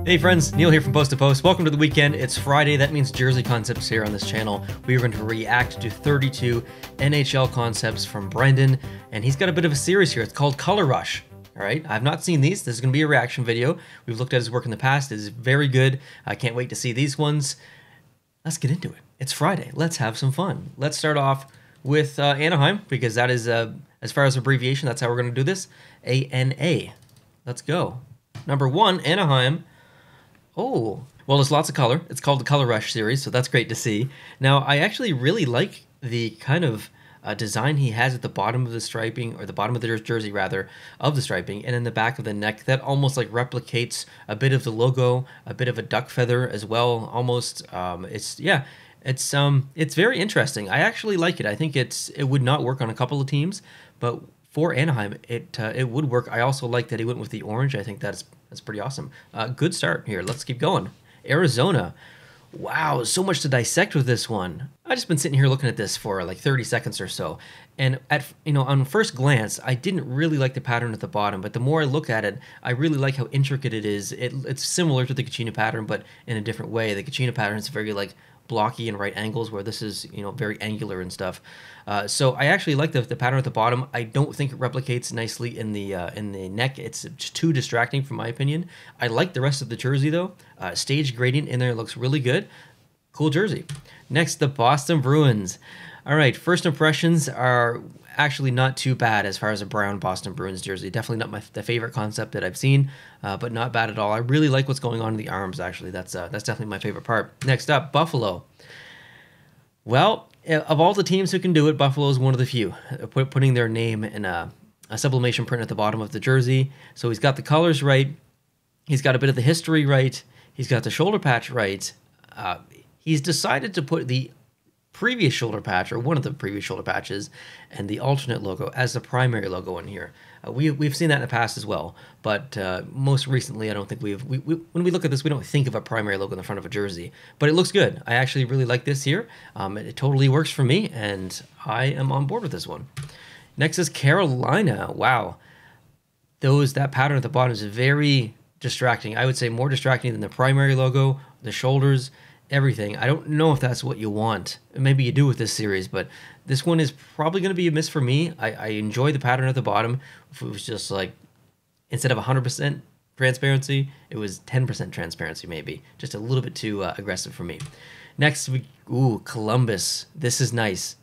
Hey friends, Neil here from Post to Post. Welcome to the weekend. It's Friday. That means Jersey Concepts here on this channel. We are going to react to 32 NHL concepts from Brendan, and he's got a bit of a series here. It's called Color Rush. All right, I've not seen these. This is going to be a reaction video. We've looked at his work in the past. It is very good. I can't wait to see these ones. Let's get into it. It's Friday. Let's have some fun. Let's start off with Anaheim, because that is, as far as abbreviation, that's how we're going to do this. ANA. Let's go. Number one, Anaheim. Oh, well, there's lots of color. It's called the Color Rush series, so that's great to see. Now, I actually really like the kind of design he has at the bottom of the striping, or the bottom of the jersey, rather, of the striping, and in the back of the neck. That almost like replicates a bit of the logo, a bit of a duck feather as well, almost. It's very interesting. I actually like it. I think it would not work on a couple of teams, but for Anaheim, it would work. I also like that he went with the orange. I think that's pretty awesome. Good start here. Let's keep going. Arizona. Wow, so much to dissect with this one. I've just been sitting here looking at this for like 30 seconds or so, and on first glance, I didn't really like the pattern at the bottom, but the more I look at it, I really like how intricate it is. It's similar to the Kachina pattern, but in a different way. The Kachina pattern is very like blocky and right angles, where this is very angular and stuff. So I actually like the pattern at the bottom. I don't think it replicates nicely in the neck. It's just too distracting from my opinion. I like the rest of the jersey though. Stage gradient in there looks really good. Cool jersey. Next, the Boston Bruins. All right, first impressions are actually not too bad as far as a brown Boston Bruins jersey. Definitely not the favorite concept that I've seen, but not bad at all. I really like what's going on in the arms, actually. That's definitely my favorite part. Next up, Buffalo. Well, of all the teams who can do it, Buffalo is one of the few, putting their name in a sublimation print at the bottom of the jersey. So he's got the colors right. He's got a bit of the history right. He's got the shoulder patch right. He's decided to put the previous shoulder patch, or one of the previous shoulder patches, and the alternate logo as the primary logo in here. We've seen that in the past as well, but most recently, I don't think when we look at this, we don't think of a primary logo in the front of a jersey, but it looks good. I actually really like this here. It totally works for me, and I am on board with this one. Next is Carolina. Wow. That pattern at the bottom is very distracting. I would say more distracting than the primary logo, the shoulders, everything. I don't know if that's what you want. Maybe you do with this series, but this one is probably going to be a miss for me. I enjoy the pattern at the bottom. If it was just like, instead of 100% transparency, it was 10% transparency maybe. Just a little bit too aggressive for me. Next, Columbus. This is nice.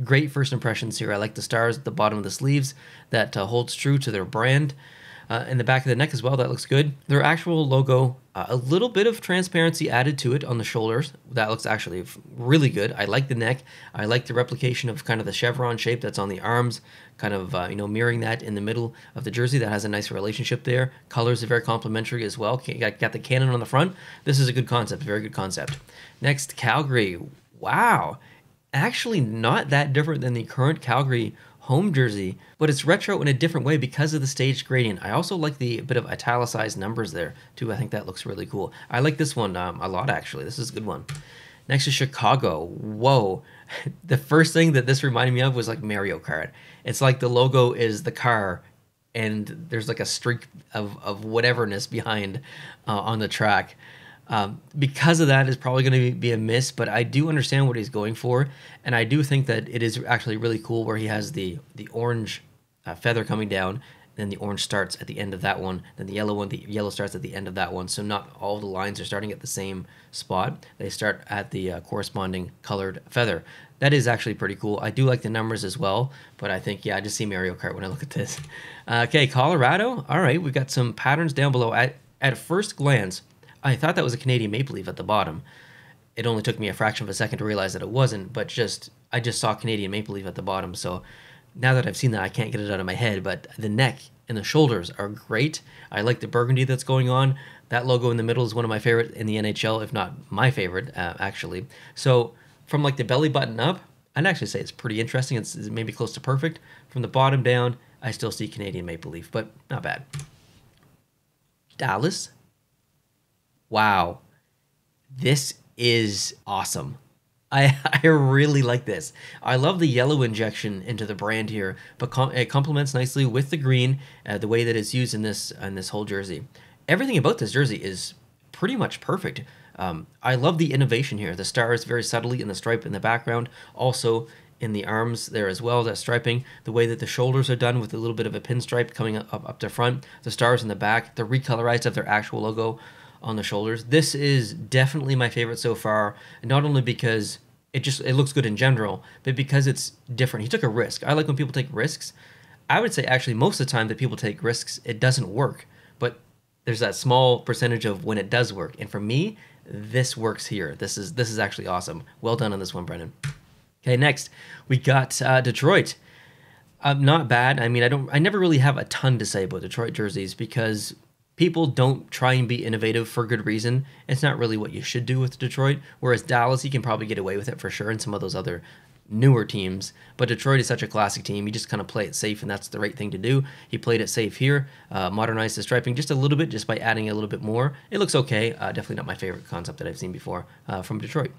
Great first impressions here. I like the stars at the bottom of the sleeves. That holds true to their brand. In the back of the neck as well, that looks good. Their actual logo, a little bit of transparency added to it on the shoulders. That looks actually really good. I like the neck. I like the replication of kind of the chevron shape that's on the arms, kind of mirroring that in the middle of the jersey. That has a nice relationship there. Colors are very complementary as well. Got the cannon on the front. This is a good concept, very good concept. Next, Calgary. Wow. Actually not that different than the current Calgary home jersey, but it's retro in a different way because of the stage gradient. I also like the bit of italicized numbers there too. I think that looks really cool. I like this one a lot, actually. This is a good one. Next is Chicago. Whoa. The first thing that this reminded me of was like Mario Kart. It's like the logo is the car, and there's like a streak of whateverness behind on the track. Because of that, it's probably going to be a miss, but I do understand what he's going for, and I do think that it is actually really cool where he has the orange feather coming down, then the orange starts at the end of that one, then the yellow starts at the end of that one, so not all the lines are starting at the same spot. They start at the corresponding colored feather. That is actually pretty cool. I do like the numbers as well, but I think, yeah, I just see Mario Kart when I look at this. Okay, Colorado. All right, we've got some patterns down below. At first glance, I thought that was a Canadian maple leaf at the bottom. It only took me a fraction of a second to realize that it wasn't, but I just saw Canadian maple leaf at the bottom. So now that I've seen that, I can't get it out of my head, but the neck and the shoulders are great. I like the burgundy that's going on. That logo in the middle is one of my favorite in the NHL, if not my favorite, actually. So from like the belly button up, I'd actually say it's pretty interesting. It's maybe close to perfect. From the bottom down, I still see Canadian maple leaf, but not bad. Dallas. Wow, this is awesome. I really like this. I love the yellow injection into the brand here, but it complements nicely with the green, the way that it's used in this whole jersey. everything about this jersey is pretty much perfect. I love the innovation here. The stars very subtly in the stripe in the background, also in the arms there as well, that striping, the way that the shoulders are done with a little bit of a pinstripe coming up to front, the stars in the back, the recolorized of their actual logo on the shoulders. This is definitely my favorite so far, not only because it looks good in general, but because it's different. He took a risk. I like when people take risks. I would say actually most of the time that people take risks, it doesn't work, but there's that small percentage of when it does work. And for me, this works here. This is actually awesome. Well done on this one, Brendan. Okay, next we got Detroit. Not bad. I mean, I never really have a ton to say about Detroit jerseys because people don't try and be innovative for good reason. It's not really what you should do with Detroit. Whereas Dallas, you can probably get away with it for sure, and some of those other newer teams. But Detroit is such a classic team. You just kind of play it safe, and that's the right thing to do. He played it safe here, modernized the striping just a little bit, just by adding a little bit more. It looks okay. Definitely not my favorite concept that I've seen before from Detroit.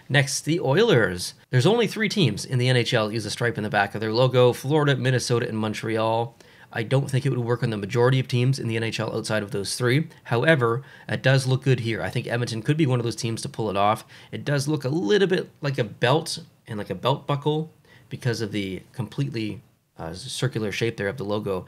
Next, the Oilers. There's only 3 teams in the NHL that use a stripe in the back of their logo: Florida, Minnesota, and Montreal. I don't think it would work on the majority of teams in the NHL outside of those 3. However, it does look good here. I think Edmonton could be one of those teams to pull it off. It does look a little bit like a belt and like a belt buckle because of the completely circular shape there of the logo.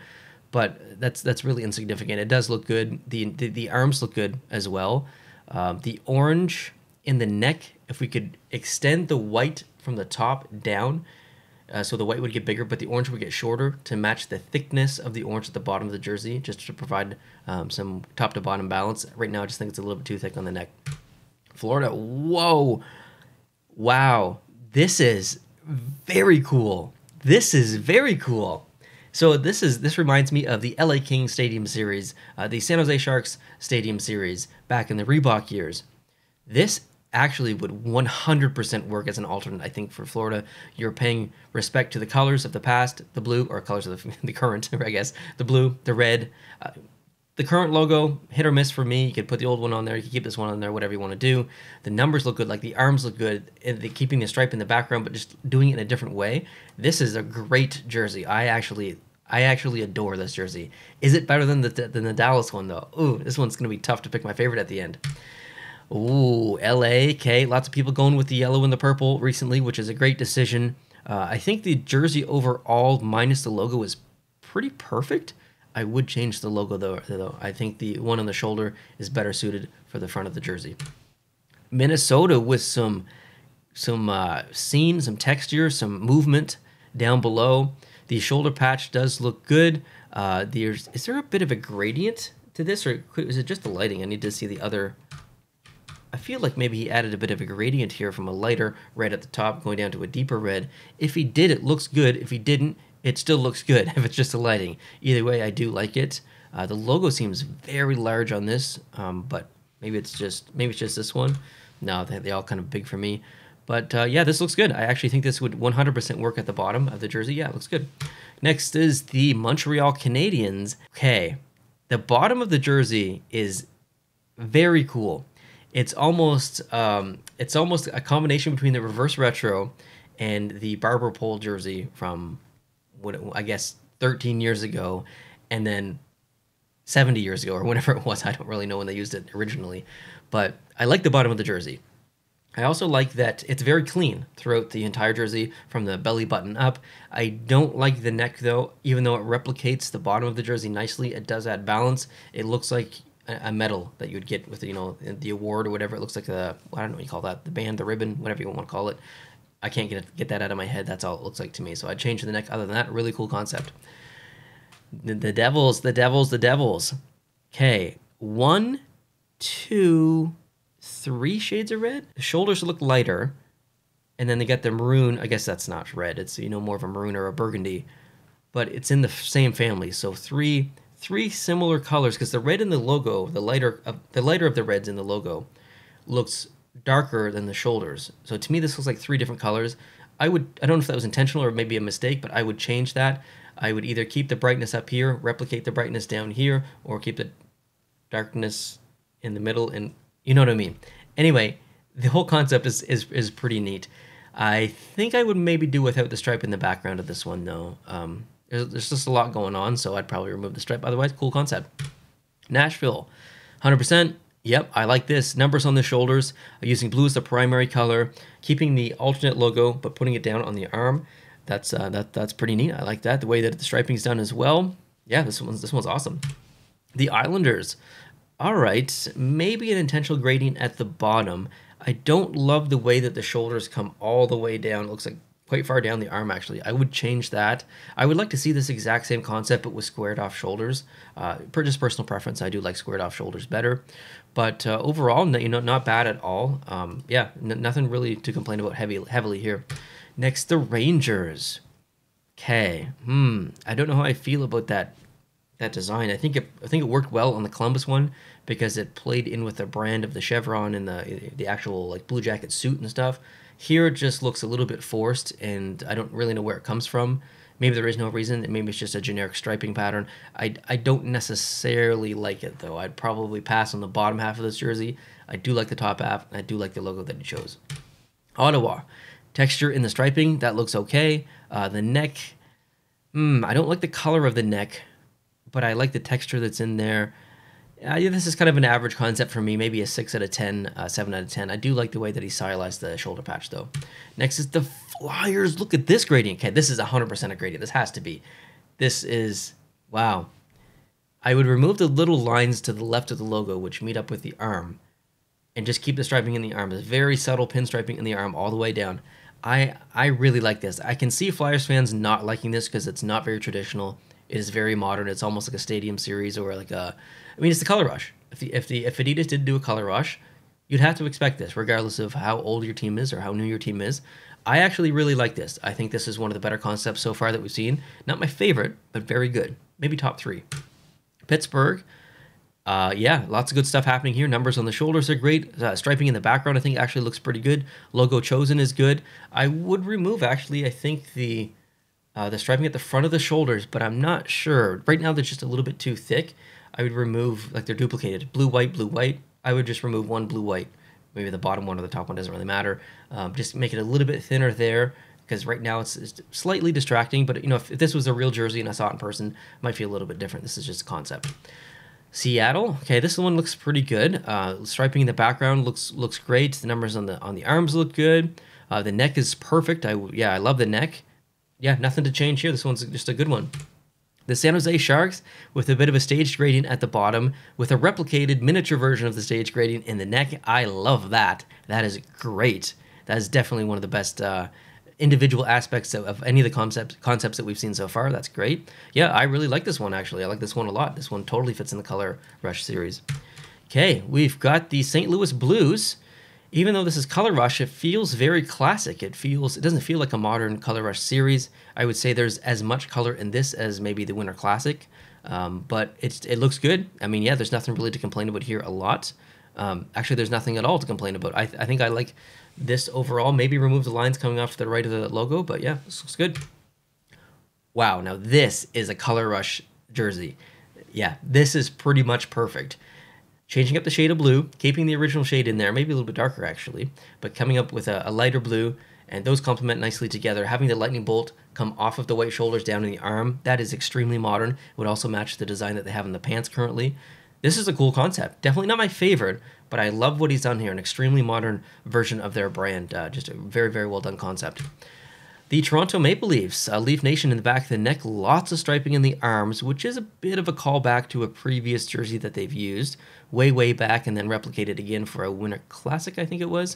But that's really insignificant. It does look good. The arms look good as well. The orange in the neck, if we could extend the white from the top down, so the white would get bigger, but the orange would get shorter to match the thickness of the orange at the bottom of the jersey, just to provide some top to bottom balance. Right now, I just think it's a little bit too thick on the neck. Florida, whoa, wow, this is very cool. This is very cool. So this reminds me of the LA Kings Stadium Series, the San Jose Sharks Stadium Series back in the Reebok years. This actually would 100% work as an alternate, I think, for Florida. You're paying respect to the colors of the past, the blue, or colors of the current, I guess, the blue, the red. The current logo, hit or miss for me. You could put the old one on there, you could keep this one on there, whatever you want to do. The numbers look good, like the arms look good, and keeping the stripe in the background, but just doing it in a different way. This is a great jersey. I actually adore this jersey. Is it better than the Dallas one, though? Ooh, this one's going to be tough to pick my favorite at the end. Ooh, LA, okay. Lots of people going with the yellow and the purple recently, which is a great decision. I think the jersey overall, minus the logo, is pretty perfect. I would change the logo, though. I think the one on the shoulder is better suited for the front of the jersey. Minnesota with some scene, some texture, some movement down below. The shoulder patch does look good. Is there a bit of a gradient to this, or is it just the lighting? I need to see the other. I feel like maybe he added a bit of a gradient here from a lighter red at the top going down to a deeper red. If he did, it looks good. If he didn't, it still looks good if it's just the lighting. Either way, I do like it. The logo seems very large on this, but maybe it's just this one. No, they're all kind of big for me. But yeah, this looks good. I actually think this would 100% work at the bottom of the jersey. Yeah, it looks good. Next is the Montreal Canadiens. Okay, the bottom of the jersey is very cool. It's almost a combination between the reverse retro and the barber pole jersey from I guess 13 years ago, and then 70 years ago, or whenever it was. I don't really know when they used it originally, but I like the bottom of the jersey. I also like that it's very clean throughout the entire jersey from the belly button up. I don't like the neck, though. Even though it replicates the bottom of the jersey nicely, it does add balance. It looks like a medal that you'd get with, the award or whatever. It looks like I don't know what you call that, the band, the ribbon, whatever you want to call it. I can't get that out of my head. That's all it looks like to me. So I'd change the neck. Other than that, really cool concept. The Devils. Okay, 1, 2, 3 shades of red. The shoulders look lighter, and then they got the maroon. I guess that's not red. It's more of a maroon or a burgundy, but it's in the same family. So three similar colors, because the red in the logo, the lighter of the reds in the logo, looks darker than the shoulders. So to me, this looks like 3 different colors. I don't know if that was intentional or maybe a mistake, but I would change that. I would either keep the brightness up here, replicate the brightness down here, or keep the darkness in the middle, and you know what I mean. Anyway, the whole concept is pretty neat. I think I would maybe do without the stripe in the background of this one, though. There's just a lot going on, so I'd probably remove the stripe. Otherwise, cool concept. Nashville. 100%. Yep, I like this. Numbers on the shoulders, using blue as the primary color, keeping the alternate logo but putting it down on the arm. That's pretty neat. I like that. The way that the striping's done as well. Yeah, this one's awesome. The Islanders. All right, maybe an intentional gradient at the bottom. I don't love the way that the shoulders come all the way down. It looks like quite far down the arm, actually. I would change that. I would like to see this exact same concept, but with squared off shoulders. Per just personal preference, I do like squared off shoulders better. But overall, not bad at all. Yeah, nothing really to complain about heavily here. Next, the Rangers. Okay, I don't know how I feel about that design. I think it worked well on the Columbus one because it played in with the brand of the chevron and the actual like Blue Jacket suit and stuff. Here it just looks a little bit forced, and I don't really know where it comes from. Maybe there is no reason. Maybe it's just a generic striping pattern. I don't necessarily like it, though. I'd probably pass on the bottom half of this jersey. I do like the top half, and I do like the logo that he chose. Ottawa. Texture in the striping, that looks okay. The neck, I don't like the color of the neck, but I like the texture that's in there. Yeah, this is kind of an average concept for me, maybe a 6 out of 10, 7 out of 10. I do like the way that he stylized the shoulder patch, though. Next is the Flyers. Look at this gradient. Okay, this is 100% a gradient. This has to be. This is, wow. I would remove the little lines to the left of the logo, which meet up with the arm, and just keep the striping in the arm. It's very subtle pinstriping in the arm all the way down. I really like this. I can see Flyers fans not liking this because it's not very traditional. It is very modern. It's almost like a stadium series or like a... I mean, it's the color rush. If Adidas did do a color rush, you'd have to expect this, regardless of how old your team is or how new your team is. I actually really like this. I think this is one of the better concepts so far that we've seen. Not my favorite, but very good. Maybe top 3. Pittsburgh. Yeah, lots of good stuff happening here. Numbers on the shoulders are great. Striping in the background, I think, actually looks pretty good. Logo chosen is good. I would remove, actually, I think the striping at the front of the shoulders, but I'm not sure. Right now, they're just a little bit too thick. I would remove, like they're duplicated. Blue, white, blue, white. I would just remove one blue, white. Maybe the bottom one or the top one doesn't really matter. Just make it a little bit thinner there, because right now it's slightly distracting. But, if this was a real jersey and I saw it in person, it might feel a little bit different. This is just a concept. Seattle. Okay, this one looks pretty good. Striping in the background looks great. The numbers on the arms look good. The neck is perfect. I love the neck. Yeah, nothing to change here. This one's just a good one. The San Jose Sharks, with a bit of a staged gradient at the bottom, with a replicated miniature version of the staged gradient in the neck. I love that. That is great. That is definitely one of the best individual aspects of any of the concepts that we've seen so far. That's great. Yeah, I really like this one, actually. I like this one a lot. This one totally fits in the Color Rush series. Okay, we've got the St. Louis Blues. Even though this is Color Rush, it feels very classic. It doesn't feel like a modern Color Rush series. I would say there's as much color in this as maybe the Winter Classic, but it looks good. I mean, yeah, there's nothing really to complain about here a lot. Actually, there's nothing at all to complain about. I think I like this overall. Maybe remove the lines coming off to the right of the logo, but yeah, this looks good. Wow, now this is a Color Rush jersey. Yeah, this is pretty much perfect. Changing up the shade of blue, keeping the original shade in there, maybe a little bit darker actually, but coming up with a lighter blue, and those complement nicely together. Having the lightning bolt come off of the white shoulders down in the arm, that is extremely modern. It would also match the design that they have in the pants currently. This is a cool concept. Definitely not my favorite, but I love what he's done here. An extremely modern version of their brand. Just a very, very well done concept. The Toronto Maple Leafs, Leaf Nation in the back of the neck, lots of striping in the arms, which is a bit of a callback to a previous jersey that they've used way back and then replicated again for a Winter Classic, I think it was.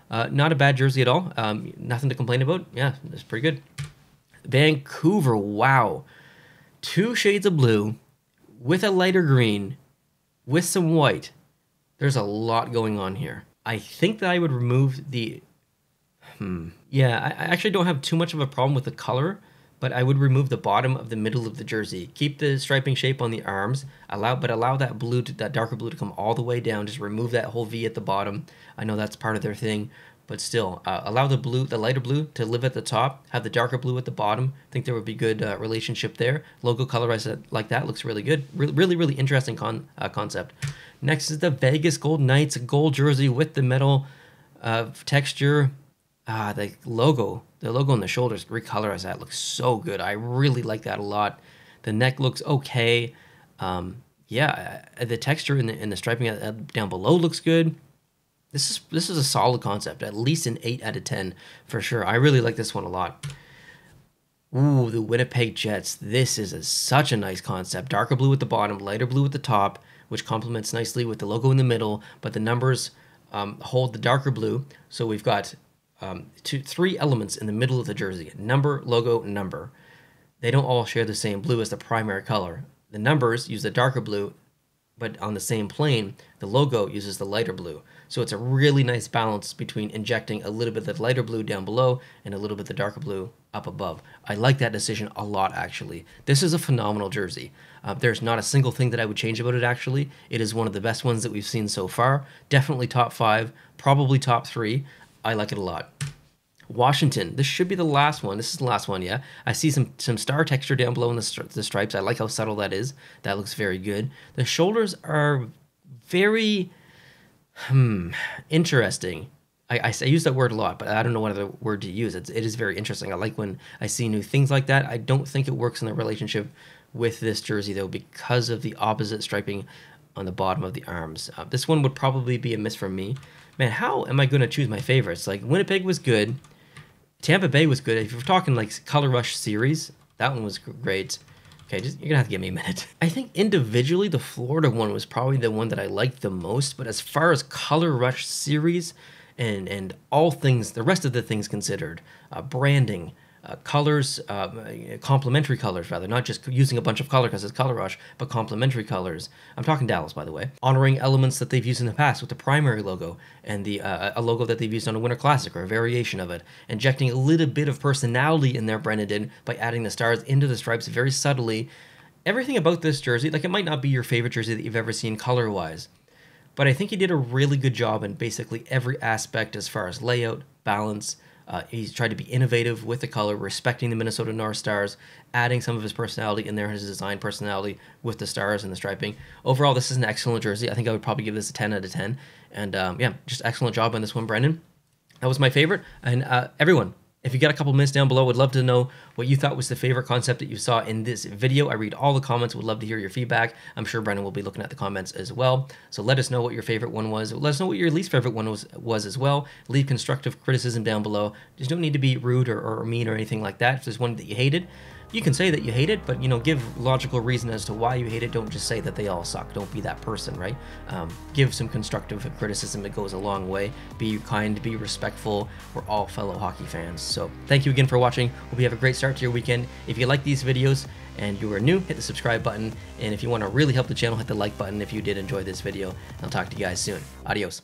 Not a bad jersey at all. Nothing to complain about. Yeah, it's pretty good. Vancouver, wow. 2 shades of blue with a lighter green with some white. There's a lot going on here. I think that I would remove the... Yeah, I actually don't have too much of a problem with the color, but I would remove the bottom of the middle of the jersey. Keep the striping shape on the arms, allow that blue, that darker blue to come all the way down. Just remove that whole V at the bottom. I know that's part of their thing, but still, allow the lighter blue to live at the top, have the darker blue at the bottom. I think there would be good relationship there. Logo colorized like that looks really good. Really interesting concept. Next is the Vegas Golden Knights, a gold jersey with the metal texture. The logo on the shoulders, recolorize that, looks so good. I really like that a lot. The neck looks okay. Yeah, the texture and the striping down below looks good. This is a solid concept, at least an 8 out of 10 for sure. I really like this one a lot. Ooh, the Winnipeg Jets. This is such a nice concept. Darker blue at the bottom, lighter blue at the top, which complements nicely with the logo in the middle, but the numbers hold the darker blue. So we've got three elements in the middle of the jersey: number, logo, number. They don't all share the same blue as the primary color. The numbers use the darker blue, but on the same plane, the logo uses the lighter blue. So it's a really nice balance between injecting a little bit of the lighter blue down below and a little bit of the darker blue up above. I like that decision a lot, actually. This is a phenomenal jersey. There's not a single thing that I would change about it, actually. It is one of the best ones that we've seen so far. Definitely top 5, probably top 3. I like it a lot. Washington. This should be the last one. This is the last one, yeah. I see some star texture down below in the stripes. I like how subtle that is. That looks very good. The shoulders are very interesting. I use that word a lot, but I don't know what other word to use. It is very interesting. I like when I see new things like that. I don't think it works in the relationship with this jersey, though, because of the opposite striping on the bottom of the arms. This one would probably be a miss from me. Man, how am I going to choose my favorites? Like, Winnipeg was good. Tampa Bay was good. If you're talking like Color Rush series, that one was great. Okay, you're gonna have to give me a minute. I think individually the Florida one was probably the one that I liked the most, but as far as Color Rush series and all things, the rest of the things considered, branding, colors, complementary colors rather, not just using a bunch of color because it's Color Rush, but complementary colors. I'm talking Dallas, by the way. Honoring elements that they've used in the past with the primary logo and the a logo that they've used on a Winter Classic or a variation of it. Injecting a little bit of personality in there, Brendan did, by adding the stars into the stripes very subtly. Everything about this jersey, like, it might not be your favorite jersey that you've ever seen color-wise, but I think he did a really good job in basically every aspect as far as layout, balance. He's tried to be innovative with the color, respecting the Minnesota North Stars, adding some of his personality in there, his design personality with the stars and the striping. Overall, this is an excellent jersey. I think I would probably give this a 10 out of 10. And yeah, just excellent job on this one, Brendan. That was my favorite. And everyone, if you got a couple minutes down below, would love to know what you thought was the favorite concept that you saw in this video. I read all the comments, would love to hear your feedback. I'm sure Brendan will be looking at the comments as well. So let us know what your favorite one was. Let us know what your least favorite one was as well. Leave constructive criticism down below. Just don't need to be rude or mean or anything like that. If there's one that you hated, you can say that you hate it, but, you know, give logical reason as to why you hate it. Don't just say that they all suck. Don't be that person, right? Give some constructive criticism. It goes a long way. Be kind, be respectful. We're all fellow hockey fans. So thank you again for watching. Hope you have a great start to your weekend. If you like these videos and you are new, hit the subscribe button. And if you want to really help the channel, hit the like button if you did enjoy this video. I'll talk to you guys soon. Adios.